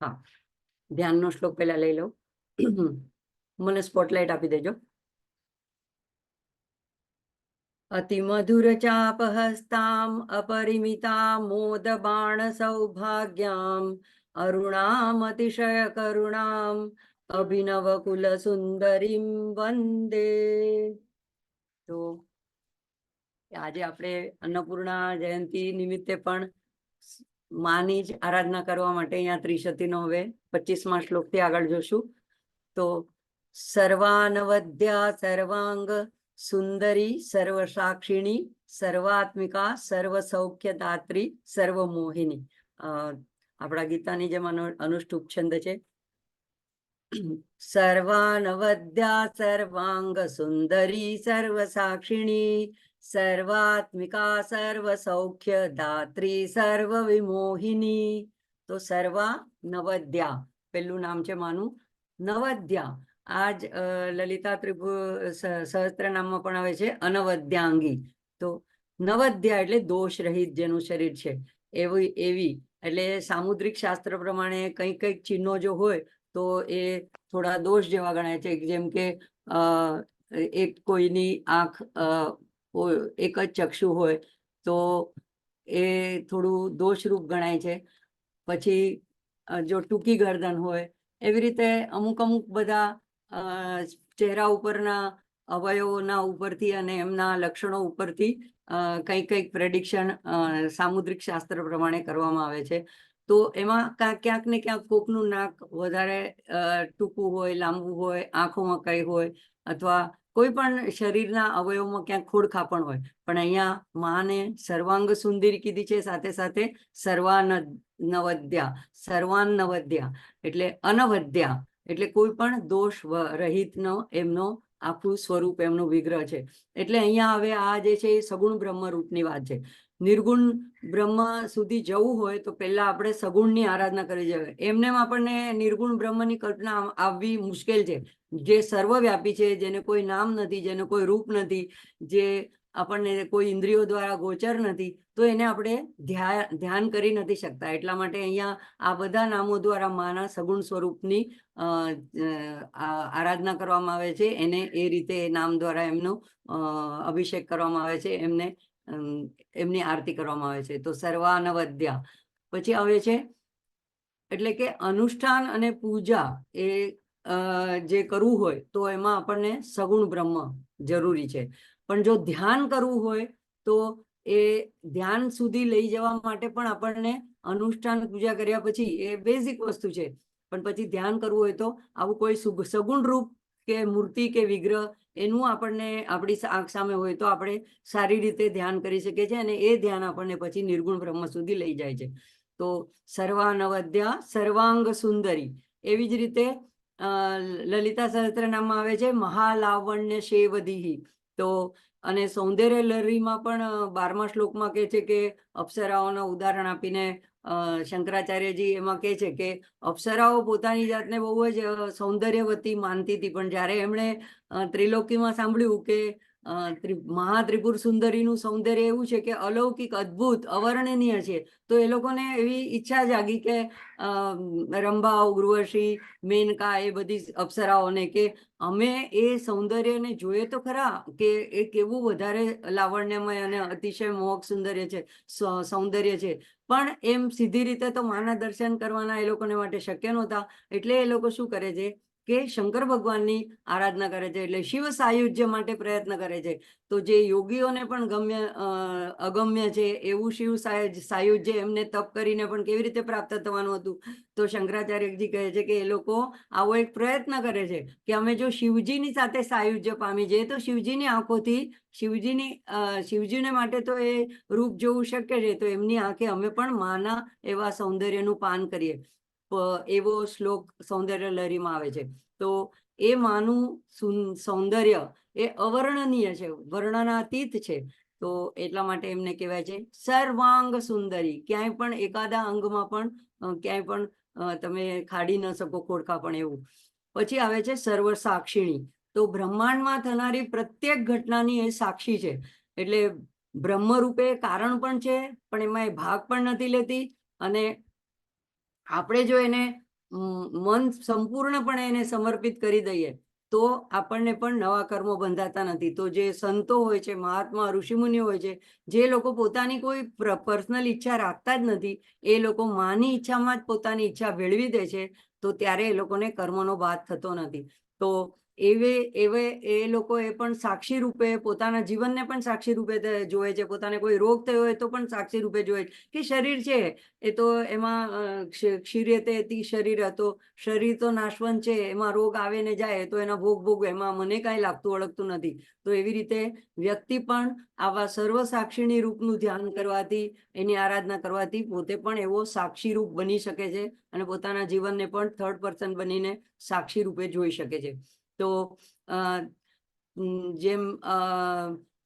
હા, ધ્યાનનો શ્લોક પહેલા લઈ લો. મને સ્પોટલાઇટ આપી દેજો. અતિમધુર ચાપહસ્તામ અપરિમિતા મોદ બાણ સૌભાગ્યામ અરુણામતિશય કરુણામ અભિનવ કુલ સુંદરીમ વંદે. તો આજે આપણે અન્નપૂર્ણા જયંતિ નિમિત્તે પણ માની જ આરાધના કરવા માટે અહીંયા ત્રિશતીનો હવે 25મા શ્લોકથી આગળ જોશું. તો સર્વાનવદ્યા સર્વાંગ સુંદરી સર્વસાક્ષિણી સર્વાત્મિકા સર્વસૌખ્યદાત્રી સર્વમોહિની. આપણા ગીતાની જેમ અનુષ્ઠુપ છંદ છે. સર્વાનવદ્યા સર્વાંગ સુંદરી સર્વસાક્ષિણી સર્વાત્મિકા સર્વસૌખ્યદાત્રી સર્વવિમોહિની. તો સર્વા નવદ્યા પેલું નામ છે માનું નવદ્યા. આજ લલિતા સહસ્ત્ર નામમાં પણ આવે છે અનવદ્યાંગી. તો નવદ્યા એટલે દોષ રહિત જેનું શરીર છે એવી એટલે સામુદ્રિક શાસ્ત્ર પ્રમાણે કઈક ચિહ્નો જો હોય તો એ થોડા દોષ જેવા ગણાય છે. જેમ કે એક કોઈની આંખ એક જ ચક્ષુ હોય તો એ થોડું દોષરૂપ ગણાય છે. પછી જો ટૂંકી ગરદન હોય, એવી રીતે અમુક બધા ચહેરા ઉપરના અવયવોના ઉપરથી અને એમના લક્ષણો ઉપરથી કઈક પ્રેડિક્શન સામુદ્રિક શાસ્ત્ર પ્રમાણે કરવામાં આવે છે. તો એમાં ક્યાંક ને ક્યાંક કોકનું નાક વધારે ટૂંકું હોય, લાંબુ હોય, આંખોમાં કઈ હોય, અથવા કોઈ પણ શરીરના અવયવમાં ક્યાંક ખોડખાપણ હોય. પણ અહીંયા માને સર્વાંગ સુંદરી કીધી છે, સાથે સાથે સર્વાનવદ્યા એટલે અનવદ્યા એટલે કોઈ પણ દોષ રહિતનો એમનો આખું સ્વરૂપ, એમનું વિગ્રહ છે. એટલે અહીંયા હવે આ જે છે એ સગુણ બ્રહ્મ રૂપની વાત છે. નિર્ગુણ બ્રહ્મ સુધી જવું હોય તો પહેલા આપણે સગુણની આરાધના કરી જોઈએ. એમને આપણને નિર્ગુણ બ્રહ્મની કલ્પના આવવી મુશ્કેલ છે. જે સર્વવ્યાપી છે, જેને કોઈ નામ નથી, જેને કોઈ રૂપ નથી, જે આપણને કોઈ ઇન્દ્રિયો દ્વારા ગોચર નથી, તો એને આપણે ધ્યાન કરી નથી શકતા. એટલા માટે અહીંયા આ બધા નામો દ્વારા માના સગુણ સ્વરૂપની આરાધના કરવામાં આવે છે. એને એ રીતે નામ દ્વારા એમનો અભિષેક કરવામાં આવે છે, એમની આરતી કરવામાં આવે છે. તો સર્વાનવદ્યા પછી આવે છે એટલે કે અનુષ્ઠાન અને પૂજા એ જે કરવું હોય તો એમાં આપણને સગુણ બ્રહ્મ જરૂરી છે. પણ જો ધ્યાન કરવું હોય તો એ ધ્યાન સુધી લઈ જવા માટે પણ આપણને અનુષ્ઠાન પૂજા કર્યા પછી એ બેઝિક વસ્તુ છે. પણ પછી ધ્યાન કરવું હોય તો આવું કોઈ સગુણ રૂપ કે મૂર્તિ કે વિગ્રહ એનું આપણને આપણી આંખ સામે હોય તો આપણે સારી રીતે ધ્યાન કરી શકીએ છીએ, અને એ ધ્યાન આપણને પછી નિર્ગુણ બ્રહ્મ સુધી લઈ જાય છે. તો સર્વાનવદ્યા સર્વાંગ સુંદરી. એવી જ રીતે લલિતા સહસ્ત્રનામમાં આવે છે મહાલાવણ્ય શેવધિહી. તો અને સૌંદર્ય લહરીમાં પણ 12મા શ્લોકમાં કહે છે કે અપ્સરાઓના ઉદાહરણ આપીને શંકરાચાર્યજી એમાં કહે છે કે અપ્સરાઓ પોતાની જાતને બહુ જ સૌંદર્યવતી માનતી હતી, પણ જ્યારે એમણે ત્રિલોકીમાં સાંભળ્યું કે મહાત્રિપુર સુંદરીનું સૌંદર્ય એવું છે કે અલૌકિક, અદ્ભુત, અવર્ણનીય છે, તો એ લોકોને એવી ઈચ્છા જાગી કે રંભા, ઉર્વશી, મેનકા એ બધી અપ્સરાઓને કે અમે એ સૌંદર્યને જોઈએ તો ખરા કે એ કેવું વધારે લાવણ્યમય અને અતિશય મોહક સૌંદર્ય છે. પણ એમ સીધી રીતે તો માના દર્શન કરવાના એ લોકોને માટે શક્ય નહોતા. એટલે એ લોકો શું કરે છે કે શંકર ભગવાનની આરાધના કરે છે, એટલે શિવ સાયુજ્ય માટે પ્રયત્ન કરે છે. તો જે યોગીઓને પણ અગમ્ય છે એવું શિવ સાયુજ્ય એમને તપ કરીને પણ કેવી રીતે પ્રાપ્ત થવાનું હતું. તો શંકરાચાર્યજી કહે છે કે એ લોકો આવો એક પ્રયત્ન કરે છે કે અમે જો શિવજીની સાથે સાયુજ્ય પામી જઈએ તો શિવજીની આંખોથી શિવજીને માટે તો એ રૂપ જોવું શક્ય છે, તો એમની આંખે અમે પણ માના એવા સૌંદર્યનું પાન કરીએ. એવો શ્લોક સૌંદર્ય લહરીમાં આવે છે. તો એ માનું સૌંદર્ય એ અવર્ણનીય છે, વર્ણનાતીત છે. તો એટલા માટે એમને કહેવાય છે સર્વાંગ સુંદરી. ક્યાંય પણ એકાદા અંગમાં પણ ક્યાંય પણ તમે ખાડી ન શકો ખોડખાપણ એવું. પછી આવે છે સર્વ સાક્ષિણી. તો બ્રહ્માંડમાં થનારી પ્રત્યેક ઘટનાની એ સાક્ષી છે. એટલે બ્રહ્મરૂપે કારણ પણ છે, પણ એમાં એ ભાગ પણ નથી લેતી. અને આપણે જો એને મન સંપૂર્ણપણે એને સમર્પિત કરી દઈએ તો આપણને પણ નવા કર્મો બંધાતા નથી. તો જે સંતો હોય છે, મહાત્મા ઋષિમુનિઓ હોય છે, જે લોકો પોતાની કોઈ પર્સનલ ઈચ્છા રાખતા જ નથી, એ લોકો માની ઈચ્છામાં જ પોતાની ઈચ્છા ભેળવી દે છે, તો ત્યારે એ લોકોને કર્મનો બાધ થતો નથી. તો એ લોકો એ પણ સાક્ષી રૂપે પોતાના જીવનને પણ સાક્ષી રૂપે જોવે છે. પોતાને કોઈ રોગ થયો હોય તો પણ સાક્ષી રૂપે જોવે છે કે શરીર છે એ તો એમાં ક્ષીર્યતે શરીર હતો, શરીર તો નાશવંત છે, એમાં રોગ આવે ને જાય તો એના ભોગ એમાં મને કાંઈ લાગતું ઓળખતું નથી. તો એવી રીતે વ્યક્તિ પણ આવા સર્વ સાક્ષીણી રૂપનું ધ્યાન કરવાથી, એની આરાધના કરવાથી પોતે પણ એવો સાક્ષી રૂપ બની શકે છે અને પોતાના જીવનને પણ થર્ડ પર્સન બનીને સાક્ષી રૂપે જોઈ શકે છે. તો જેમ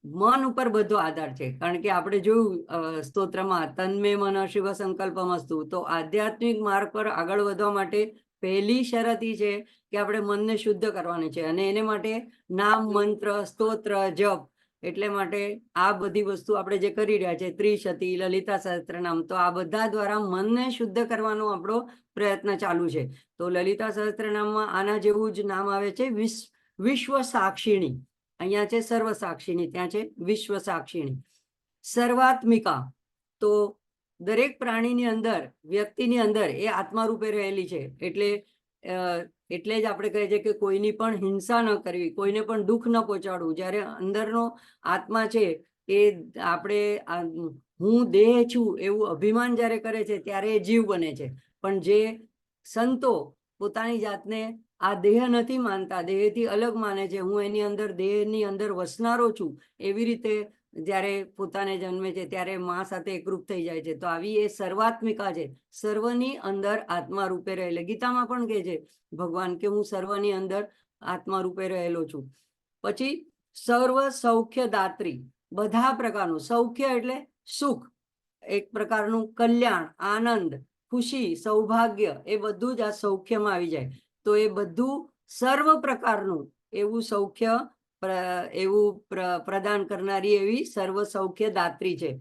મન ઉપર બધો આધાર છે, કારણ કે આપણે જોયું સ્તોત્રમાં તન્મે મન શિવ સંકલ્પમસ્તુ. તો આધ્યાત્મિક માર્ગ પર આગળ વધવા માટે પહેલી શરત એ છે કે આપણે મનને શુદ્ધ કરવાની છે, અને એને માટે નામ, મંત્ર, સ્તોત્ર, જપ, એટલે માટે આ બધી વસ્તુ આપણે જે કરી રહ્યા છે, ત્રિશતી, લલિતા સહસ્ત્રનામ, તો આ બધા દ્વારા મનને શુદ્ધ કરવાનો આપણો પ્રયત્ન ચાલુ છે. તો લલિતા સહસ્ત્રનામમાં આના જેવું જ નામ આવે છે, વિશ્વ સાક્ષીણી. અહીંયા છે સર્વ સાક્ષીણી, ત્યાં છે વિશ્વ સાક્ષીણી. સર્વાત્મિકા, તો દરેક પ્રાણીની અંદર, વ્યક્તિની અંદર એ આત્મા રૂપે રહેલી છે. એટલે જ આપણે કહીએ છીએ કે કોઈની પણ હિંસા ન કરવી, કોઈને પણ દુઃખ ન પહોંચાડવું. જ્યારે અંદરનો આત્મા છે એ આપણે હું દેહ છું એવું અભિમાન જ્યારે કરે છે ત્યારે એ જીવ બને છે. પણ જે સંતો પોતાની જાતને આ દેહ નથી માનતા, દેહથી અલગ માને છે, હું એની અંદર દેહની અંદર વસનારો છું, એવી રીતે જ્યારે પોતાને જન્મે છે ત્યારે મા સાથે એકરૂપ થઈ જાય છે. તો આવી એ સર્વાત્મિકા છે, સર્વની અંદર આત્મા રૂપે રહેલે. ગીતામાં પણ કહે છે ભગવાન કે હું સર્વની અંદર આત્મા રૂપે રહેલો છું. પછી સર્વ સૌખ્ય દાત્રી, બધા પ્રકારનું સૌખ્ય એટલે સુખ, એક પ્રકારનું કલ્યાણ, આનંદ, ખુશી, સૌભાગ્ય, એ બધું જ આ સૌખ્યમાં આવી જાય. તો એ બધું સર્વ પ્રકારનું એવું સૌખ્ય એવું પ્રદાન કરનારી એવી સર્વ સૌખ્ય દાત્રી છે.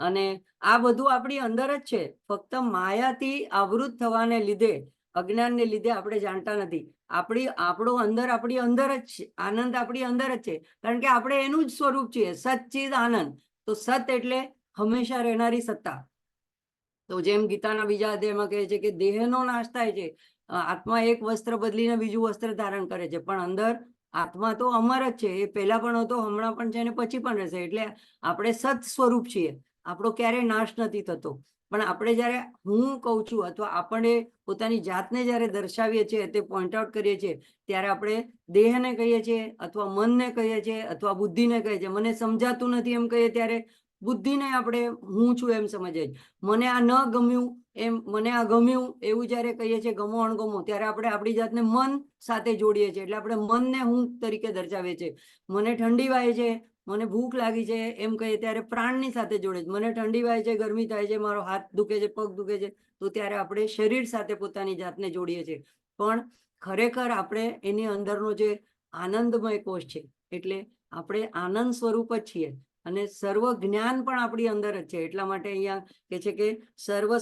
અને આ બધું આપણી અંદર જ છે, ફક્ત માયાથી આવૃત થવાને લીધે, અજ્ઞાનને લીધે આપણે જાણતા નથી. આપણો અંદર આપણી અંદર જ છે, આનંદ આપણી અંદર જ છે, કારણ કે આપણે એનું જ સ્વરૂપ છીએ, સચ્ચિદ આનંદ. તો સત એટલે હંમેશા રહેનારી સત્તા. તો જેમ ગીતાના બીજા અધ્યાયમાં કહે છે કે દેહનો નાશ થાય છે, આત્મા એક વસ્ત્ર બદલીને બીજું વસ્ત્ર ધારણ કરે છે, પણ અંદર આત્મા તો અમર જ છે, એ પહેલા પણ હતો, હમણાં પણ છે અને પછી પણ રહેશે. એટલે આપણે સત સ્વરૂપ છીએ, આપણો ક્યારેય નાશ નથી થતો. પણ આપણે જ્યારે હું કહું છું અથવા આપણે પોતાની જાતને જ્યારે દર્શાવીએ છીએ, તે પોઈન્ટ આઉટ કરીએ છીએ, ત્યારે આપણે દેહને કહીએ છીએ અથવા મનને કહીએ છીએ અથવા બુદ્ધિને કહીએ છીએ. મને સમજાતું નથી એમ કહીએ ત્યારે બુદ્ધિને આપણે હું છું એમ સમજીએ. મને આ ન ગમ્યું એમ, મને આ ગમ્યું એવું જ્યારે કહીએ છીએ, ગમો અણગમો, ત્યારે આપણે આપણી જાતને મન સાથે જોડીએ છીએ. એટલે આપણે મનને હું તરીકે દર્શાવીએ છીએ. મને ઠંડી વાય છે, મને ભૂખ લાગી છે એમ કહીએ ત્યારે પ્રાણની સાથે જોડે છે. મને ઠંડી વાય છે, ગરમી થાય છે, મારો હાથ દુખે છે, પગ દુખે છે, તો ત્યારે આપણે શરીર સાથે પોતાની જાતને જોડીએ છીએ. પણ ખરેખર આપણે એની અંદરનો જે આનંદમય કોષ છે, એટલે આપણે આનંદ સ્વરૂપ જ છીએ અને સર્વ જ્ઞાન પણ આપણી અંદર જ છે. એટલા માટે અહીંયા કે છે કે સર્વ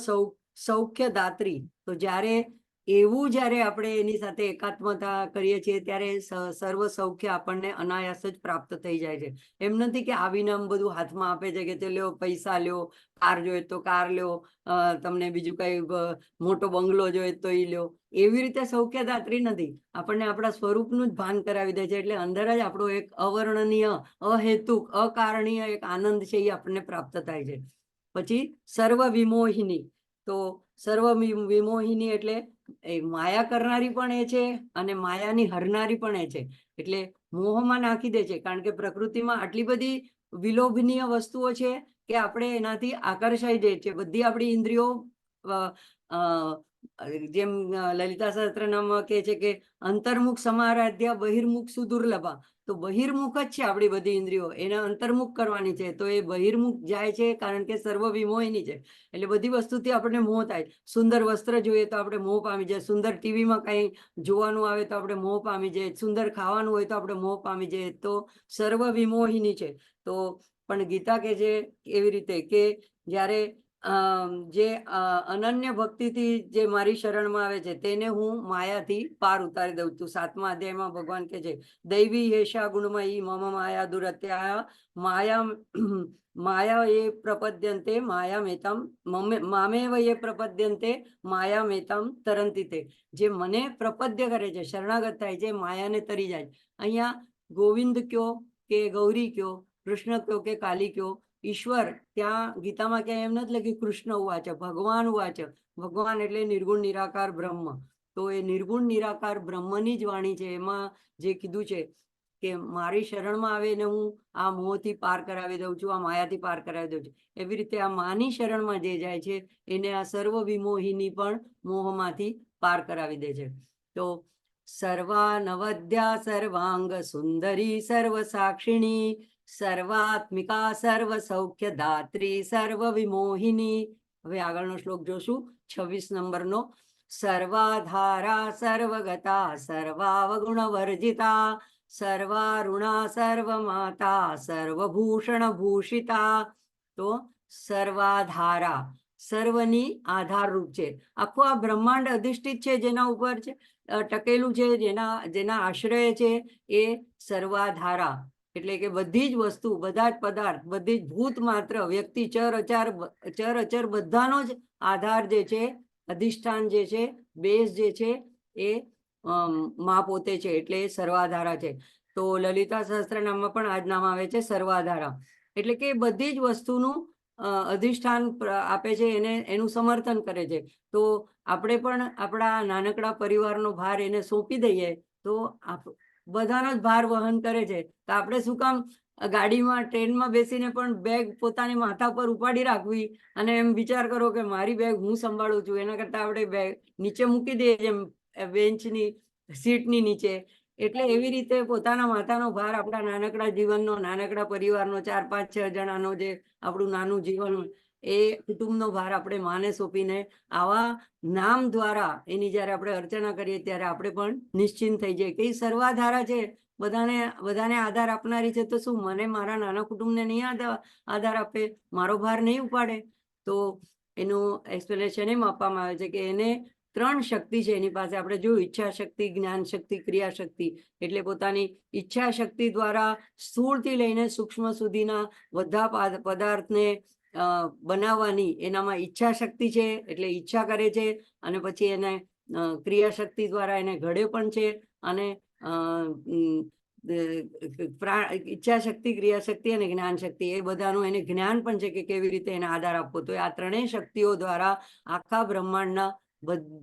સૌખ્ય દાત્રી. તો જ્યારે આપણે એની સાથે એકાત્મતા કરીએ છીએ ત્યારે સર્વ સૌખ્ય આપણને અનાયાસ જ પ્રાપ્ત થઈ જાય છે. એમ નથી કે આવીને આમ બધું હાથમાં આપે છે કે તે લ્યો પૈસા લ્યો, કાર જોઈએ તો કાર લ્યો, તમને બીજું કઈ મોટો બંગલો જોઈએ તો એ લ્યો. એવી રીતે સૌખ્યદાત્રી નથી, આપણને આપણા સ્વરૂપનું જ ભાન કરાવી દે છે. એટલે અંદર જ આપણો એક અવર્ણનીય, અહેતુક, અકારણીય એક આનંદ છે, એ આપણને પ્રાપ્ત થાય છે. પછી સર્વ વિમોહિની. તો સર્વ વિમોહિની એટલે એ માયા કરનારી પણ એ છે અને માયાની હરનારી પણ એ છે. એટલે મોહમાં નાખી દે છે, કારણ કે પ્રકૃતિમાં આટલી બધી વિલોભનીય વસ્તુઓ છે કે આપણે એનાથી આકર્ષાઈ જાય છે. બધી આપણી ઇન્દ્રિયો, જેમ લલિતા સહસ્ત્રનામમાં કહે છે કે અંતર્મુખ સમારાધ્યા બહિર્મુખ સુદુર્લભા. તો બહિર્મુખ જ છે આપણી બધી ઇન્દ્રિયો, એને અંતર્મુખ કરવાની છે. તો એ બહિર્મુખ જાય છે કારણ કે સર્વ વિમોહિની છે. એટલે બધી વસ્તુથી આપણને મોહ થાય. સુંદર વસ્ત્ર જોઈએ તો આપણે મોહ પામી જાય, સુંદર ટીવીમાં કંઈ જોવાનું આવે તો આપણે મોહ પામી જાય, સુંદર ખાવાનું હોય તો આપણે મોહ પામી જાય. તો સર્વ વિમોહિની છે. તો પણ ગીતા કે છે એવી રીતે કે જ્યારે જે અનન્ય ભક્તિથી જે મારી શરણમાં આવે છે તેને હું માયાથી પાર ઉતારી દઉં છું. 7મા અધ્યાયમાં ભગવાન કહે છે, દૈવી હેશા ગુણમયી મમ માયા દુરત્યા માયા એ પ્રપદ્યંતે માયામેતમ મામેવ એ પ્રપદ્યંતે માયામેતમ તરંતી તે. જે મને પ્રપદ્ય કરે છે, શરણાગત થાય છે, માયાને તરી જાય. અહીંયા ગોવિંદ કયો કે ગૌરી કયો, કૃષ્ણ કયો કે કાલી કયો, ઈશ્વર ત્યાં ગીતામાં ક્યાંય એમ નથી લખ્યું કૃષ્ણ ઉવાચ, ભગવાન ઉવાચ. ભગવાન એટલે નિર્ગુણ નિરાકાર બ્રહ્મ. તો એ નિર્ગુણ નિરાકાર બ્રહ્મની જ વાણી છે. એમાં જે કીધું છે કે મારી શરણમાં આવે ને હું આ મોહથી પાર કરાવી દઉં છું, આ માયાથી પાર કરાવી દઉં છું. એવી રીતે આ માની શરણમાં જે જાય છે એને આ સર્વ વિમોહિની પણ મોહમાંથી પાર કરાવી દે છે. તો સર્વાનવદ્યા સર્વાંગ સુંદરી સર્વ સાક્ષિણી સર્વાત્મિકા સર્વ સૌખ્ય દાત્રી સર્વ વિમોહિની. હવે આગળનો શ્લોક જોશું 26 નંબરનો. સર્વાધારા સર્વગતા સર્વાવગુણ વર્જિતા સર્વારુણા સર્વમાતા સર્વભૂષણ ભૂષિતા. તો સર્વાધારા સર્વની આધારરૂપ છે. આખું આ બ્રહ્માંડ અધિષ્ઠિત છે, જેના ઉપર છે ટકેલું છે, જેના આશ્રય છે એ સર્વાધારા. એટલે કે બધી જ વસ્તુ, બધા જ પદાર્થ, બધી જ ભૂત માત્ર, વ્યક્તિ, ચર અચર બધાનો જ આધાર જે છે, અધિષ્ઠાન જે છે, બેઝ જે છે એ મા પોતે છે. એટલે એ સર્વાધારા છે. તો લલિતા સહસ્ત્રનામમાં પણ આ જ નામ આવે છે, સર્વાધારા. એટલે કે બધી જ વસ્તુનું અધિષ્ઠાન આપે છે, એનું સમર્થન કરે છે. તો આપણે પણ આપણા નાનકડા પરિવારનો ભાર એને સોંપી દઈએ તો બધાનો જ ભાર વહન કરે છે. તો આપણે શું કામ ગાડીમાં, ટ્રેનમાં બેસીને પણ બેગ પોતાની માથા પર ઉપાડી રાખવી અને એમ વિચાર કરો કે મારી બેગ હું સંભાળું છું. એના કરતાં આપણે બેગ નીચે મૂકી દઈએ, જેમ બેન્ચની સીટની નીચે. એટલે એવી રીતે પોતાના માથાનો ભાર આપણા નાનકડા જીવનનો, નાનકડા પરિવારનો, 4, 5, 6 જણાનો જે આપણું નાનું જીવન, એ કુટુંબનો ભાર આપણે માને સોંપીને આવા નામ દ્વારા એની જ્યારે આપણે અર્ચના કરીએ ત્યારે આપણે પણ નિશ્ચિંત થઈ જાય કે સર્વાધારા છે, બધાને આધાર આપનારી છે. તો શું મને મારા નાના કુટુંબને નહીં આધાર આપે, મારો ભાર નહીં ઉપાડે? તો એનું એક્સપ્લેનેશન એમ આપવામાં આવે છે કે એને 3 શક્તિ છે એની પાસે. આપણે જોયું ઈચ્છા શક્તિ, જ્ઞાન શક્તિ, ક્રિયા શક્તિ. એટલે પોતાની ઈચ્છા શક્તિ દ્વારા સ્થૂળથી લઈને સૂક્ષ્મ સુધીના બધા પદાર્થને બનાવવાની એનામાં ઈચ્છા શક્તિ છે. એટલે ઈચ્છા કરે છે અને પછી એને ક્રિયા શક્તિ દ્વારા એને ઘડે પણ છે. અને ઈચ્છા શક્તિ, ક્રિયા શક્તિ અને જ્ઞાન શક્તિ, એ બધાનું એને જ્ઞાન પણ છે કે કેવી રીતે એને આધાર આપવો. તો આ 3 શક્તિઓ દ્વારા આખા બ્રહ્માંડના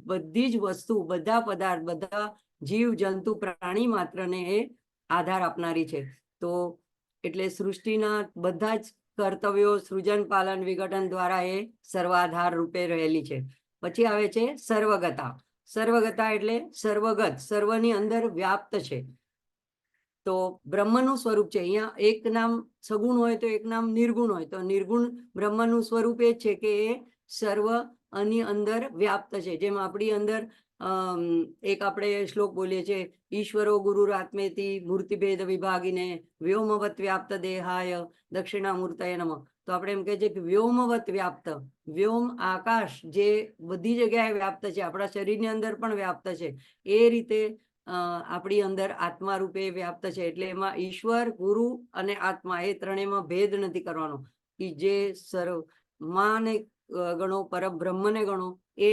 બધી જ વસ્તુ, બધા પદાર્થ, બધા જીવ જંતુ, પ્રાણી માત્રને એ આધાર આપનારી છે. તો એટલે સૃષ્ટિના બધા જ કર્તવ્યો, સૃજન, પાલન, વિઘટન દ્વારા એ સર્વાધાર રૂપે રહેલી છે. પછી આવે છે સર્વગતા. સર્વગતા એટલે સર્વગત, સર્વની અંદર વ્યાપ્ત છે. તો બ્રહ્મનું સ્વરૂપ છે. અહીંયા એક નામ સગુણ હોય તો એક નામ નિર્ગુણ હોય. તો નિર્ગુણ બ્રહ્મનું સ્વરૂપ એ છે કે એ સર્વ આની અંદર વ્યાપ્ત છે. જેમ આપણી અંદર એક આપણે શ્લોક બોલીએ છીએ, ઈશ્વરો ગુરુરાત્મેતિ મૂર્તિભેદ વિભાગીને વ્યોમવત વ્યાપ્ત દેહાય દક્ષિણામૂર્તય નમઃ. તો આપણે એમ કહીએ છીએ કે વ્યોમવત વ્યાપ્ત. વ્યોમ આકાશ જે બધી જગ્યાએ વ્યાપ્ત છે, આપણા શરીરની અંદર પણ વ્યાપ્ત છે, એ રીતે આપણી અંદર આત્મા રૂપે વ્યાપ્ત છે. એટલે એમાં ઈશ્વર, ગુરુ અને આત્મા, એ ત્રણેયમાં ભેદ નથી કરવાનો. જે સર્વ માને ગણો, પરબ્રહ્મને ગણો, એ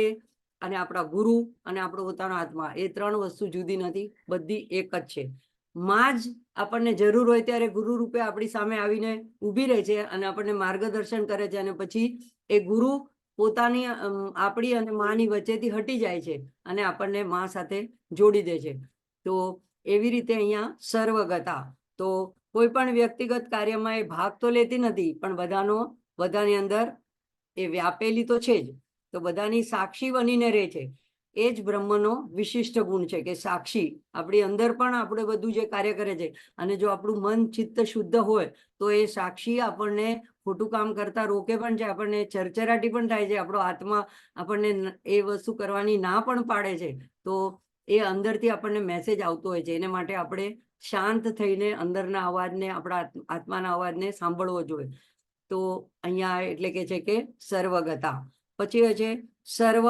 અને આપણા ગુરુ અને આપણો પોતાનો આત્મા, એ 3 વસ્તુ જુદી નથી, બધી એક જ છે. માં જ આપણને જરૂર હોય ત્યારે ગુરુ રૂપે આપણી સામે આવીને ઊભી રહે છે અને આપણને માર્ગદર્શન કરે છે. અને પછી એ ગુરુ પોતાની આપણી અને માની વચ્ચેથી હટી જાય છે અને આપણને માં સાથે જોડી દે છે. તો એવી રીતે અહીંયા સર્વગતા. તો કોઈ પણ વ્યક્તિગત કાર્યમાં એ ભાગ તો લેતી નથી, પણ બધાની અંદર એ વ્યાપેલી તો છે જ. તો બધાની સાક્ષી બનીને રહે છે. એ જ બ્રહ્મનો વિશિષ્ટ ગુણ છે કે સાક્ષી. આપણી અંદર પણ આપણે બધું જે કાર્ય કરે છે, અને જો આપણું મન ચિત્ત શુદ્ધ હોય તો એ સાક્ષી આપણને ખોટું કામ કરતા રોકે પણ છે, આપણને ચરચરાટી પણ થાય છે. આપણો આત્મા આપણને એ વસ્તુ કરવાની ના પણ પાડે છે. તો એ અંદરથી આપણને મેસેજ આવતો હોય છે. એને માટે આપણે શાંત થઈને અંદરના અવાજને, આપણા આત્માના અવાજને સાંભળવો જોઈએ. તો અહીંયા એટલે કે છે કે સર્વગતા. પછી છે સર્વ,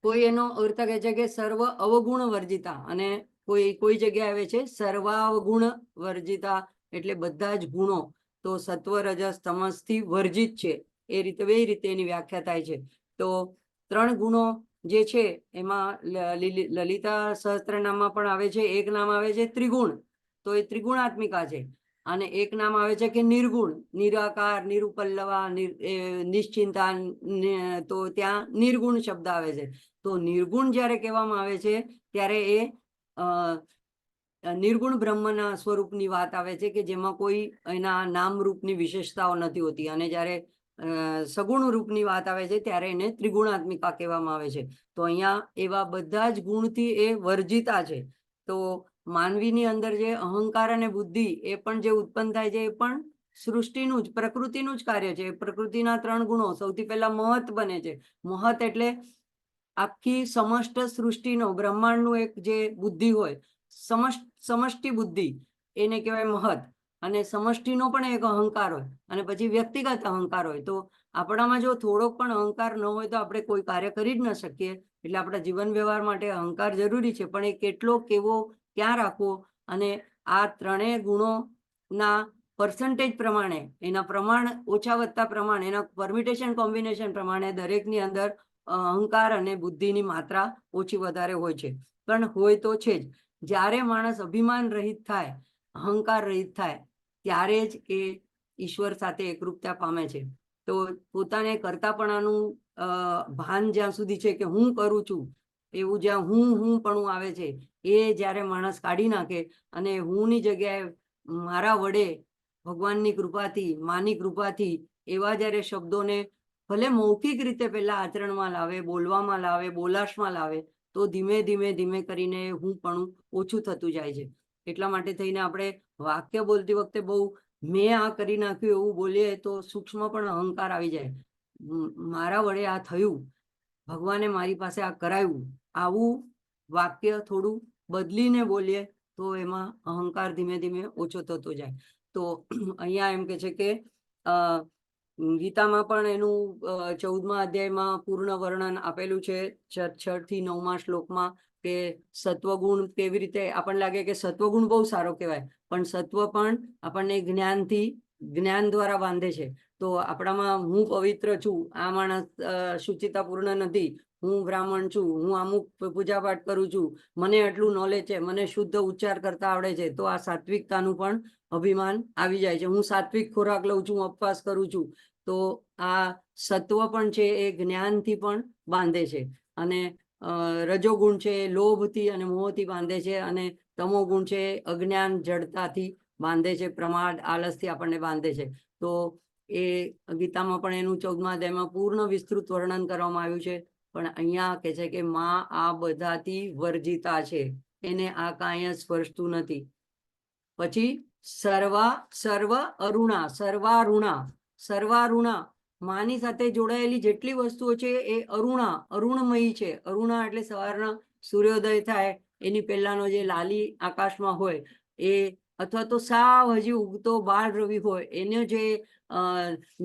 કોઈ એનો અર્થ કહે છે કે સર્વ અવગુણ વર્જિતા, અને કોઈ જગ્યાએ આવે છે સર્વાવગુણ વર્જિતા, એટલે બધા જ ગુણો તો સત્વ રજસ તમસ થી વર્જિત છે. એ રીતે બે રીતે એની વ્યાખ્યા થાય છે. તો 3 ગુણો જે છે એમાં લલિતા સહસ્ત્રનામમાં પણ આવે છે. એક નામ આવે છે ત્રિગુણ, તો એ ત્રિગુણાત્મિકા છે. અને એક નામ આવે છે કે નિર્ગુણ, નિરાકાર, નિરુપલ્લવા, નિશ્ચિંતા, તો ત્યાં નિર્ગુણ શબ્દ આવે છે. તો નિર્ગુણ જ્યારે કહેવામાં આવે છે ત્યારે એ નિર્ગુણ બ્રહ્મના સ્વરૂપની વાત આવે છે કે જેમાં કોઈ એના નામ રૂપની વિશેષતાઓ નથી હોતી. અને જ્યારે સગુણ રૂપની વાત આવે છે ત્યારે એને ત્રિગુણાત્મિકા કહેવામાં આવે છે. તો અહીંયા એવા બધા જ ગુણથી એ વર્જિતા છે. તો માનવીની અંદર જે અહંકાર અને બુદ્ધિ એ પણ જે ઉત્પન્ન થાય છે એ પણ સૃષ્ટિનું જ, પ્રકૃતિનું જ કાર્ય છે. પ્રકૃતિના 3 ગુણો સૌથી પહેલા મહત બને છે. મહત એટલે આખી સમષ્ટ સૃષ્ટિનો, બ્રહ્માંડનું એક જે બુદ્ધિ હોય, સમષ્ટિ બુદ્ધિ, એને કહેવાય મહત. અને સમષ્ટિનો પણ એક અહંકાર હોય, અને પછી વ્યક્તિગત અહંકાર હોય. તો આપણામાં જો થોડોક પણ અહંકાર ન હોય તો આપણે કોઈ કાર્ય કરી જ ન શકીએ. એટલે આપણા જીવન વ્યવહાર માટે અહંકાર જરૂરી છે, પણ એ કેટલો, કેવો, ક્યાં રાખવો, અને આ 3 ગુણોના પર્સન્ટેજ પ્રમાણે, એના પ્રમાણ ઓછા વધતા પ્રમાણે, એના પરમ્યુટેશન કોમ્બિનેશન પ્રમાણે દરેકની અંદર અહંકાર અને બુદ્ધિની માત્રા ઓછી વધારે હોય છે. પણ હોય તો છે જ. જ્યારે માણસ અભિમાન રહિત થાય, અહંકાર રહિત થાય, ત્યારે જ એ ઈશ્વર સાથે એકરૂપતા પામે છે. તો પોતાને કરતાપણાનું ભાન જ્યાં સુધી છે કે હું કરું છું, એવું જ્યાં હું પણ આવે છે, એ જ્યારે માણસ કાઢી નાખે અને હુંની જગ્યાએ મારા વડે, ભગવાનની કૃપાથી, માની કૃપાથી એવા જ્યારે શબ્દોને ભલે મૌખિક રીતે પહેલા આચરણમાં લાવે, બોલવામાં લાવે, બોલાશમાં લાવે, તો ધીમે ધીમે કરીને હું પણ ઓછું થતું જાય છે. એટલા માટે થઈને આપણે વાક્ય બોલતી વખતે બહુ મેં આ કરી નાખ્યું એવું બોલીએ તો સૂક્ષ્મ પણ અહંકાર આવી જાય. મારા વડે આ થયું, ભગવાને મારી પાસે આ કરાવ્યું, આવું વાક્ય થોડું બદલીને બોલીએ તો એમાં અહંકાર ધીમે ધીમે ઓછો થતો જાય. તો અહીંયા એમ કે છે કે ગીતામાં પણ એનું 14મા અધ્યાયમાં પૂર્ણ વર્ણન આપેલું છે. 6 થી 9મા શ્લોકમાં કે સત્વગુણ કેવી રીતે આપણને લાગે કે સત્વગુણ બહુ સારો કહેવાય, પણ સત્વ પણ આપણને જ્ઞાન દ્વારા બાંધે છે. તો આપણામાં હું પવિત્ર છું, આ માણસ શુચિતાપૂર્ણ નથી, હું બ્રાહ્મણ છું, હું અમુક પૂજાપાઠ કરું છું, મને આટલું નોલેજ છે, મને શુદ્ધ ઉચ્ચાર કરતા આવડે છે, તો આ સાત્વિકતાનું પણ અભિમાન આવી જાય છે. હું સાત્વિક ખોરાક લઉં છું, ઉપવાસ કરું છું, તો આ સત્વ પણ છે એ જ્ઞાનથી પણ બાંધે છે. અને રજોગુણ છે લોભથી અને મોહથી બાંધે છે, અને તમોગુણ છે અજ્ઞાન જડતાથી બાંધે છે, પ્રમાદ આળસથી આપણને બાંધે છે. તો એ ગીતામાં પણ એનું 14મા અધ્યાયમાં પૂર્ણ વિસ્તૃત વર્ણન કરવામાં આવ્યું છે. પણ અહીંયા કહે છે કે માં આ બધાથી વર્જિતા છે, એને આ કાંઈ સ્પર્શતું નથી. પછી સર્વ અરુણા, માની સાથે જોડાયેલી જેટલી વસ્તુઓ છે એ અરુણમયી છે. અરુણા એટલે સવારના સૂર્યોદય થાય એની પહેલાનો જે લાલી આકાશમાં હોય એ, અથવા તો સાવ હજી ઉગતો બાળ રવિ હોય એનો જે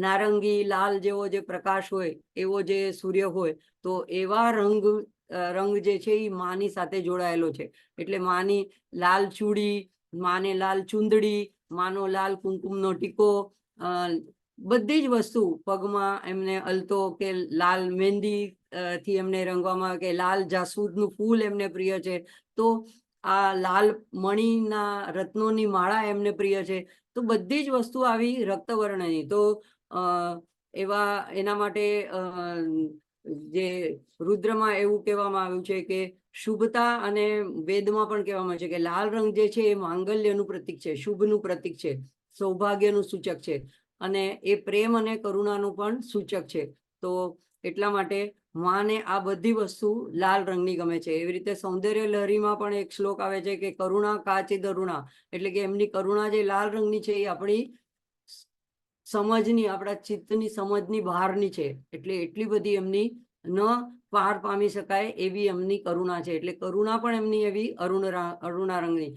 નારંગી લાલ જેવો જે પ્રકાશ હોય, એવો જે સૂર્ય હોય, તો એવા રંગ જે છે એ માની સાથે જોડાયેલો છે. એટલે માની લાલ ચૂડી, માને લાલ ચુંદડી, માનો લાલ કુમકુમનો ટીકો, બધી જ વસ્તુ, પગમાં એમને અલતો કે લાલ મહેંદી થી એમને રંગવામાં આવે, કે લાલ જાસૂદનું ફૂલ એમને પ્રિય છે, તો આ લાલ મણીના રત્નોની માળા એમને પ્રિય છે. તો બધી જ વસ્તુ આવી રક્તવર્ણની. તો એવા એના માટે જે રુદ્રમાં એવું કહેવામાં આવ્યું છે કે શુભતા, અને વેદમાં પણ કહેવામાં આવે છે કે લાલ રંગ જે છે એ માંગલ્યનું પ્રતીક છે, શુભનું પ્રતીક છે, સૌભાગ્યનું સૂચક છે, અને એ પ્રેમ અને કરુણાનું પણ સૂચક છે. તો એટલા માટે માને આ બધી વસ્તુ લાલ રંગની ગમે છે. એવી રીતે સૌંદર્ય લહરીમાં પણ એક શ્લોક આવે છે કે કરુણા કાચિદ અરુણા, એટલે કે એમની કરુણા જે લાલ રંગની છે એ આપણી સમજની, આપણા ચિત્તની સમજની બહારની છે. એટલે એટલી બધી એમની ન પાર પામી શકાય એવી એમની કરુણા છે. એટલે કરુણા પણ એમની એવી અરુણા રંગની.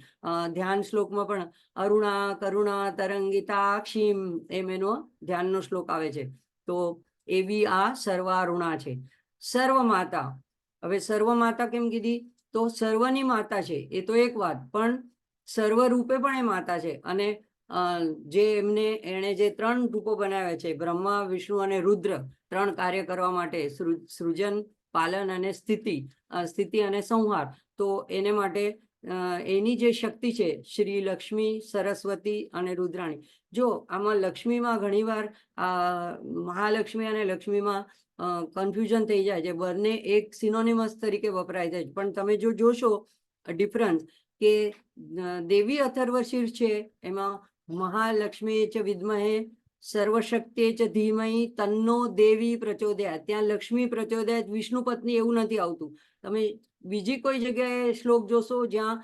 ધ્યાન શ્લોકમાં પણ અરુણા કરુણા તરંગિતાક્ષીમ એમ એનો ધ્યાનનો શ્લોક આવે છે. તો એવી આ સર્વારુણા છે. સર્વ માતા, હવે સર્વ માતા કેમ કીધી? તો સર્વની માતા છે એ તો એક વાત, પણ સર્વ રૂપે પણ એ માતા છે. અને જે એણે જે 3 રૂપો બનાવ્યા છે, બ્રહ્મા, વિષ્ણુ અને રુદ્ર, 3 કાર્ય કરવા માટે, સૃજન, પાલન અને સ્થિતિ અને સંહાર. તો એને માટે એની જે શક્તિ છે, શ્રી લક્ષ્મી, સરસ્વતી અને રુદ્રાણી. જો આમાં લક્ષ્મીમાં ઘણીવાર મહાલક્ષ્મી અને લક્ષ્મીમાં કન્ફ્યુઝન થઈ જાય છે, બંને એક સિનોનિમસ તરીકે વપરાય છે. પણ તમે જો જોશો ડિફરન્સ, કે દેવી અથર્વશીર છે એમાં મહાલક્ષ્મી ચ વિદ્મહે સર્વશક્તિ ચ ધીમહિ તન્નો દેવી પ્રચોદયાત, ત્યાં લક્ષ્મી પ્રચોદયાત વિષ્ણુ પત્ની એવું નથી આવતું. તમે બીજી કોઈ જગ્યાએ શ્લોક જોશો જ્યાં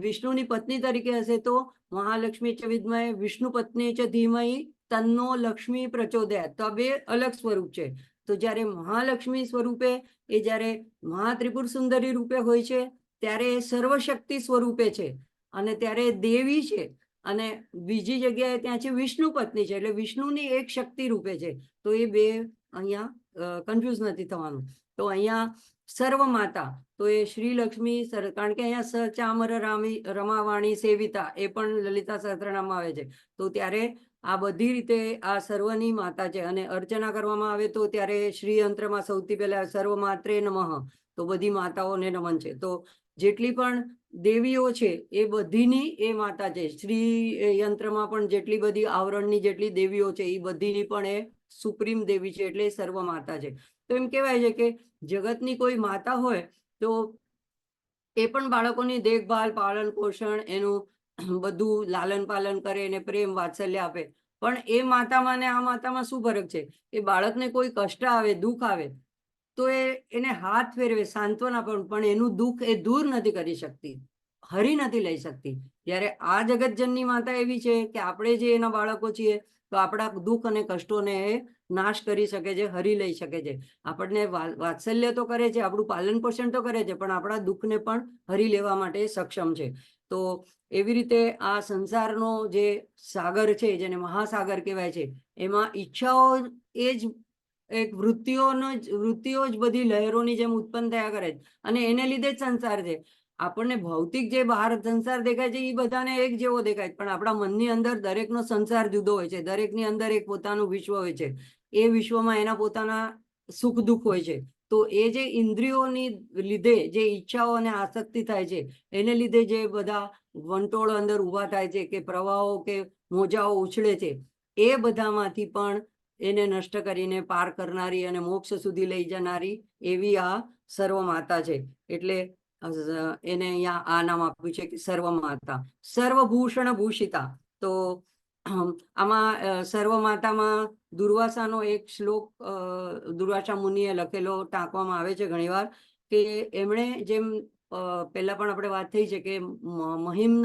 વિષ્ણુની પત્ની તરીકે હશે તો મહાલક્ષ્મી ચ વિદ્મહે વિષ્ણુ પત્ની ચ ધીમહિ તન્નો લક્ષ્મી પ્રચોદયાત. તો આ બે અલગ સ્વરૂપ છે. તો જ્યારે મહાલક્ષ્મી સ્વરૂપે એ જ્યારે મહાત્રિપુર સુંદરી રૂપે હોય છે ત્યારે સર્વશક્તિ સ્વરૂપે છે, અને ત્યારે દેવી છે. અને બીજી જગ્યાએ ત્યાં છે વિષ્ણુ પત્ની છે, એટલે વિષ્ણુની એક શક્તિ રૂપે છે. તો એ બે અહીંયા કન્ફ્યુઝ નથી થવાનું. તો અહીંયા સર્વ માતા તો એ શ્રી લક્ષ્મી, કારણ કે અહીંયા સચામર રમાવાણી સેવિતા એ પણ લલિતા સહસ્ત્રનામમાં આવે છે. તો ત્યારે આ બધી રીતે આ સર્વની માતા છે. અને અર્ચના કરવામાં આવે તો ત્યારે શ્રી યંત્રમાં સૌથી પહેલા સર્વ માત્રે નમઃ, તો બધી માતાઓને નમન છે. તો જેટલી પણ દેવીઓ છે એ બધીની એ માતા છે. શ્રી યંત્રમાં પણ જેટલી બધી આવરણની જેટલી દેવીઓ છે એ બધીની પણ એ સુપ્રીમ દેવી છે, એટલે સર્વ માતા છે. તો એમ કહેવાય છે કે જગતની કોઈ માતા હોય તો એ પણ બાળકોની દેખભાલ, પાલન પોષણ, એનું બધું લાલન પાલન કરે, એને પ્રેમ વાત્સલ્ય આપે. પણ એ માતામાં ને આ માતામાં શું ફરક છે? એ બાળકને કોઈ કષ્ટ આવે, દુઃખ આવે તો એને હાથ ફેરવે, સાંત્વના, પણ એનું દુઃખ એ દૂર નથી કરી શકતી, હરી નથી લઈ શકતી. જ્યારે આ જગતજનની માતા એવી છે કે આપણે જે એના બાળકો છીએ તો આપણા દુઃખ અને કષ્ટોને એ નાશ કરી શકે છે, હરી લઈ શકે છે. આપણને વાત્સલ્ય તો કરે છે, આપણું પાલન પોષણ તો કરે છે, પણ આપણા દુઃખને પણ હરી લેવા માટે સક્ષમ છે. તો એવી રીતે આ સંસારનો જે સાગર છે, જેને મહાસાગર કહેવાય છે, એમાં ઈચ્છાઓ એ જ એક વૃત્તિઓ જ બધી લહેરોની જેમ ઉત્પન્ન થયા કરે છે, અને એને લીધે જ સંસાર છે. આપણને ભૌતિક જે બહાર સંસાર દેખાય છે એ બધાને એક જેવો દેખાય છે, પણ આપણા મનની અંદર દરેકનો સંસાર જુદો હોય છે. દરેકની અંદર એક પોતાનું વિશ્વ હોય છે. એ વિશ્વમાં એના પોતાના સુખ દુઃખ હોય છે. તો એ જે ઇન્દ્રિયોની લીધે જે ઈચ્છાઓ અને આસક્તિ થાય છે, એને લીધે જે બધા વંટોળ અંદર ઊભા થાય છે, કે પ્રવાહો કે મોજાઓ ઉછળે છે, એ બધામાંથી પણ એને નષ્ટ કરીને પાર કરનારી અને મોક્ષ સુધી લઈ જનારી એવી આ સર્વ માતા છે. એટલે એને અહીંયા આ નામ આપ્યું છે કે સર્વ માતા, સર્વભૂષણ ભૂષિતા. તો આમાં સર્વ માતામાં દુર્વાસાનો એક શ્લોક દુર્વાસા મુનિએ લખેલો ટાંકવામાં આવે છે ઘણીવાર, કે એમણે જેમ પહેલા પણ આપણે વાત થઈ છે કે મહિમ્ન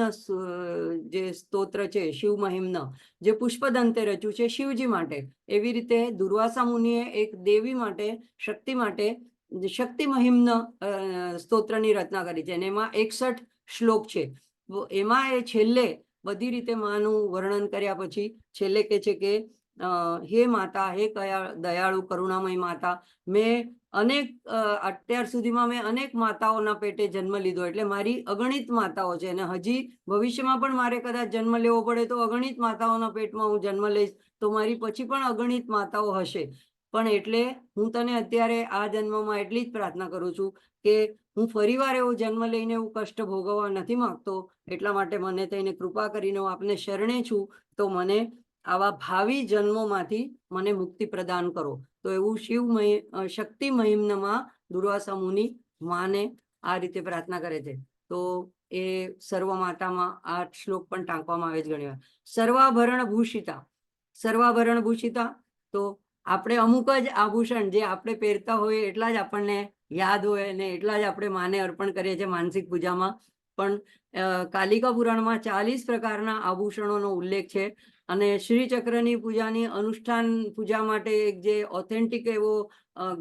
જે સ્તોત્ર છે, શિવ મહિમ્ન, જે પુષ્પદંતે રચ્યું છે શિવજી માટે, એવી રીતે દુર્વાસા મુનિએ એક દેવી માટે, શક્તિ માટે શક્તિ મહિમ્ન સ્તોત્રની રચના કરી છે, અને એમાં 61 શ્લોક છે. એમાં એ છેલ્લે બધી રીતે માનું વર્ણન કર્યા પછી છેલ્લે કે છે કે હે માતા, હે દયાળુ કરુણામય માતા, મેં અત્યાર સુધીમાં મેં અનેક માતાઓના પેટે જન્મ લીધો, એટલે મારી અગણિત માતાઓ છે, અને હજી ભવિષ્યમાં પણ મારે કદાચ જન્મ લેવો પડે તો અગણિત માતાઓના પેટમાં હું જન્મ લઈશ, તો મારી પછી પણ અગણિત માતાઓ હશે. પણ એટલે હું તને અત્યારે આ જન્મમાં એટલી જ પ્રાર્થના કરું છું કે હું ફરીવાર એવો જન્મ લઈને એવું કષ્ટ ભોગવવા નથી માંગતો, એટલા માટે મને થઈને કૃપા કરીને હું આપને શરણે છું, તો મને આવા ભાવિ જન્મોમાંથી મને મુક્તિ પ્રદાન કરો. તો એવું શક્તિ મહિમ્નમાં દુર્વાસા મુનિ માને આ રીતે પ્રાર્થના કરે છે. તો એ સર્વ માતામાં આ શ્લોક પણ ટાંકવામાં આવે છે ઘણીવાર. સર્વાભરણ ભૂષિતા, સર્વાભરણ ભૂષિતા, તો આપણે અમુક જ આભૂષણ જે આપણે પહેરતા હોઈએ એટલા જ આપણને યાદ હોય, અને એટલા જ આપણે માને અર્પણ કરીએ છીએ માનસિક પૂજામાં. પણ કાલિકા પુરાણમાં 40 પ્રકારના આભૂષણોનો ઉલ્લેખ છે, અને શ્રીચક્રની પૂજાની અનુષ્ઠાન પૂજા માટે એક જે ઓથેન્ટિક એવો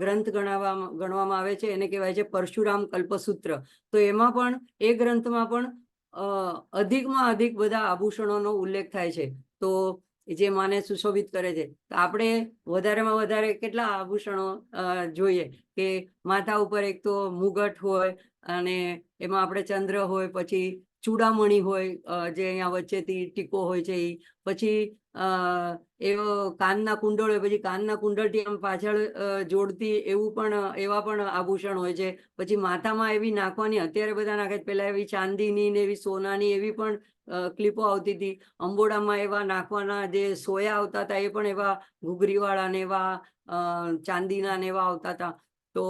ગ્રંથ ગણવામાં આવે છે એને કહેવાય છે પરશુરામ કલ્પસૂત્ર. તો એમાં પણ એ ગ્રંથમાં પણ અધિકમાં અધિક બધા આભૂષણોનો ઉલ્લેખ થાય છે. તો જે માને સુશોભિત કરે છે. તો આપણે વધારેમાં વધારે કેટલા આભૂષણો જોઈએ કે માથા ઉપર એક તો મુગટ હોય અને એમાં આપણે ચંદ્ર હોય, પછી ચૂડામણી હોય જે અહીંયા વચ્ચેથી ટીકો હોય છે એ, પછી એવો કાનના કુંડળ હોય, પછી કાનના કુંડળથી આમ પાછળ જોડતી એવું પણ એવા પણ આભૂષણ હોય છે. પછી માથામાં એવી નાખવાની, અત્યારે બધા નાખે, પેલા એવી ચાંદીની ને એવી સોનાની એવી પણ ક્લિપો આવતી હતી. અંબોડામાં એવા નાખવાના જે સોયા આવતા હતા એ પણ એવા ઘૂઘરીવાળા ને એવા ચાંદીના ને એવા આવતા હતા. તો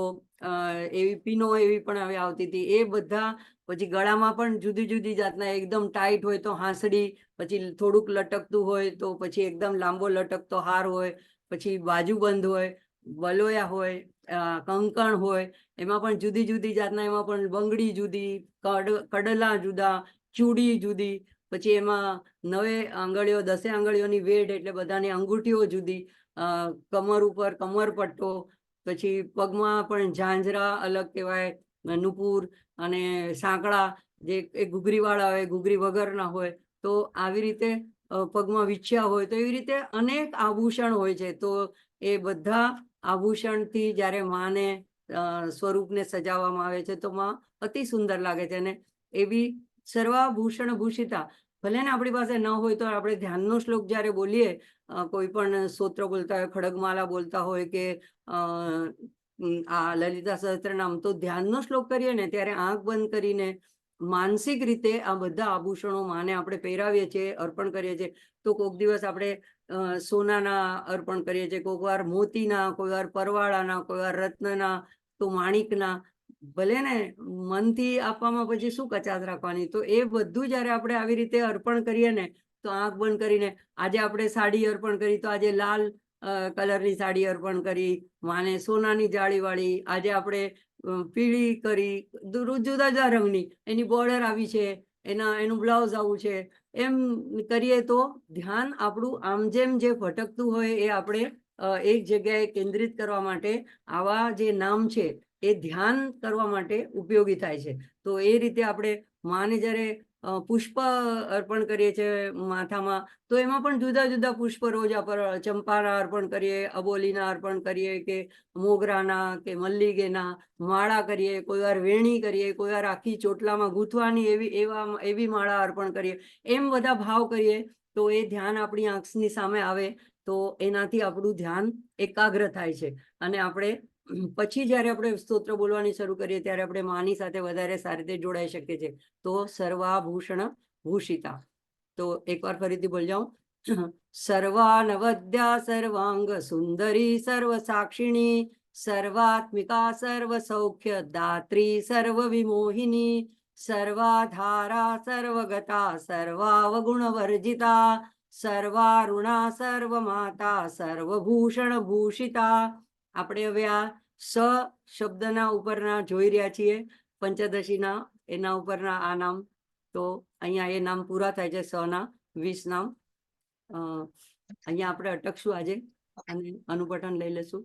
એવી પીનો એવી પણ હવે આવતી હતી. એ બધા પછી ગળામાં પણ જુદી જુદી જાતના, એકદમ ટાઈટ હોય તો હાંસડી, પછી થોડુંક લટકતું હોય તો પછી એકદમ લાંબો લટકતો હાર હોય, પછી બાજુબંધ હોય, વલોયા હોય, કંકણ હોય, એમાં પણ જુદી જુદી જાતના, એમાં પણ બંગડી જુદી, કડલા જુદા, ચૂડી જુદી, પછી એમાં 9 આંગળીઓ 10 આંગળીઓની વેઢ એટલે બધાની અંગૂઠીઓ જુદી, કમર ઉપર કમરપટ્ટો, પછી પગમાં પણ ઝાંઝરા અલગ કહેવાય, નુપુર અને સાંકળા, જે એ ઘૂઘરીવાળા હોય, ઘૂઘરી વગરના હોય. તો આવી રીતે પગમાં વીંછ્યા હોય. તો એવી રીતે અનેક આભૂષણ હોય છે. તો એ બધા આભૂષણથી જ્યારે માને સ્વરૂપને સજાવવામાં આવે છે તો માં અતિ સુંદર લાગે છે. અને એવી સર્વાભૂષણ ભૂષિતા, ભલે ને આપણી પાસે ન હોય તો આપણે ધ્યાનનો શ્લોક જ્યારે બોલીએ, કોઈ પણ સ્તોત્ર બોલતા હોય, ખડગમાલા બોલતા હોય કે આ લલિતા સહસ્ત્રનામ, તો ધ્યાનનો શ્લોક કરીએ ને ત્યારે આંખ બંધ કરીને માનસિક રીતે આ બધા આભૂષણો માને આપણે પહેરાવીએ છીએ, અર્પણ કરીએ છીએ. તો કોઈક દિવસ આપણે સોનાના અર્પણ કરીએ છીએ, કોઈક વાર મોતીના, કોઈ વાર પરવાળાના, કોઈ વાર રત્નના, તો માણિકના. ભલે ને મનથી આપવામાં પછી શું કચાશ રાખવાની. તો એ બધું જ્યારે આપણે આવી રીતે અર્પણ કરીએ ને, તો આંખ બંધ કરીને, આજે આપણે સાડી અર્પણ કરી તો આજે લાલ કલરની સાડી અર્પણ કરી માને, સોનાની જાળીવાળી. આજે આપણે પીળી કરી, જુદા જુદા રંગની, એની બોર્ડર આવી છે, એનું બ્લાઉઝ આવું છે. એમ કરીએ તો ધ્યાન આપણું આમ જેમ જે ભટકતું હોય એ આપણે એક જગ્યાએ કેન્દ્રિત કરવા માટે આવા જે નામ છે એ ધ્યાન કરવા માટે ઉપયોગી થાય છે. તો એ રીતે આપણે માને જ્યારે પુષ્પ અર્પણ કરીએ છીએ માથામાં, તો એમાં પણ જુદા જુદા પુષ્પ, રોજા પર ચંપાના અર્પણ કરીએ, અબોલીના અર્પણ કરીએ, કે મોગરાના કે મલ્લિગેના માળા કરીએ, કોઈ વાર વેણી કરીએ, કોઈ વાર આખી ચોટલામાં ગૂંથવાની એવી માળા અર્પણ કરીએ. એમ બધા ભાવ કરીએ તો એ ધ્યાન આપણી આંખની સામે આવે. તો એનાથી આપણું ધ્યાન એકાગ્ર થાય છે. અને આપણે પછી જ્યારે આપણે સ્તોત્ર બોલવાની શરૂ કરીએ ત્યારે આપણે માની સાથે વધારે સારી રીતે જોડાઈ શકીએ છીએ. તો સર્વાભૂષણ ભૂષિતા. તો એકવાર ફરીથી બોલ જાઉં. સર્વાનવદ્યા સર્વાંગ સુંદરી સર્વ સાક્ષિણી સર્વાત્મિકા સર્વ સૌખ્ય દાત્રી સર્વ વિમોહિની સર્વાધારા સર્વગતા સર્વાવગુણ વર્જિતા સર્વારુણા સર્વમાતા સર્વભૂષણ ભૂષિતા. આપણે હવે આ સ શબ્દના ઉપરના જોઈ રહ્યા છીએ, પંચદશીના એના ઉપરના આ નામ. તો અહીંયા એ નામ પૂરા થાય છે, સના 20 નામ. અહીંયા આપણે અટકશું આજે અને અનુપઠન લઈ લેશું.